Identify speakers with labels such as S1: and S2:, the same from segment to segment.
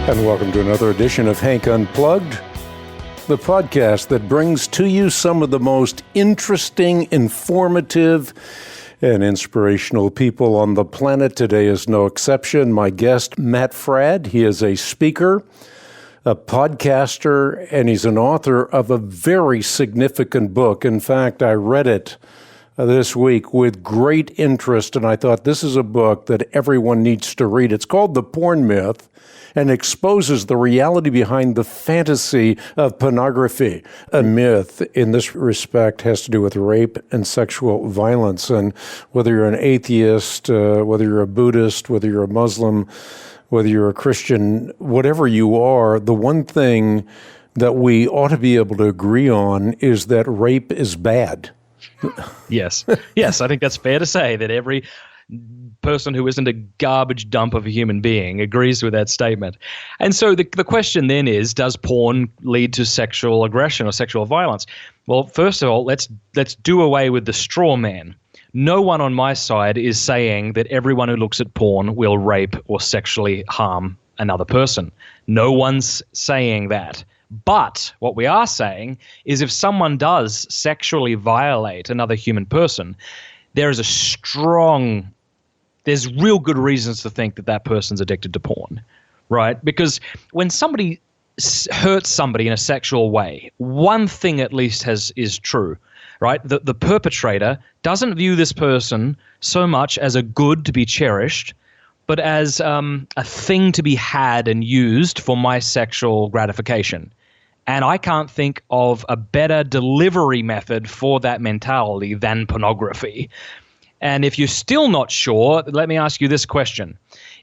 S1: And welcome to another edition of Hank Unplugged, the podcast that brings to you some of the most interesting, informative, and inspirational people on the planet. Today is no exception. My guest, Matt Fradd, he is a speaker, a podcaster, and he's an author of a very significant book. In fact, I read it this week with great interest, and I thought this is a book that everyone needs to read. It's called The Porn Myth, and exposes the reality behind the fantasy of pornography. A myth in this respect has to do with rape and sexual violence. And whether you're an atheist, whether you're a Buddhist, whether you're a Muslim, whether you're a Christian, whatever you are, the one thing that we ought to be able to agree on is that rape is bad.
S2: Yes. Yes, I think that's fair to say that every person who isn't a garbage dump of a human being agrees with that statement. And so the question then is, does porn lead to sexual aggression or sexual violence? Well, first of all, let's do away with the straw man. No one on my side is saying that everyone who looks at porn will rape or sexually harm another person. No one's saying that. But what we are saying is if someone does sexually violate another human person, there's real good reasons to think that that person's addicted to porn, right? Because when somebody hurts somebody in a sexual way, one thing at least is true, right? The perpetrator doesn't view this person so much as a good to be cherished, but as a thing to be had and used for my sexual gratification. And I can't think of a better delivery method for that mentality than pornography. And if you're still not sure, let me ask you this question.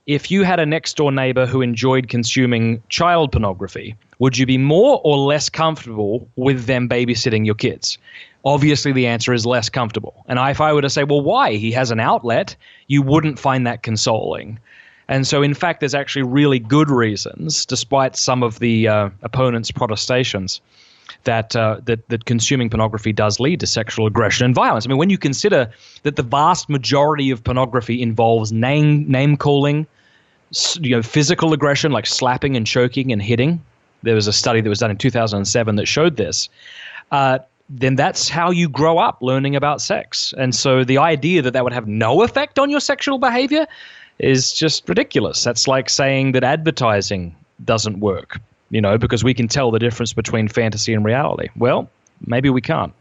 S2: If you had a next-door neighbor who enjoyed consuming child pornography, would you be more or less comfortable with them babysitting your kids? Obviously, the answer is less comfortable. And if I were to say, well, why? He has an outlet, you wouldn't find that consoling. And so, in fact, there's actually really good reasons, despite some of the opponents' protestations, that consuming pornography does lead to sexual aggression and violence. I mean, when you consider that the vast majority of pornography involves name calling, physical aggression like slapping and choking and hitting. There was a study that was done in 2007 that showed this. Then that's how you grow up learning about sex. And so the idea that would have no effect on your sexual behavior is just ridiculous. That's like saying that advertising doesn't work, because we can tell the difference between fantasy and reality. Well, maybe we can't.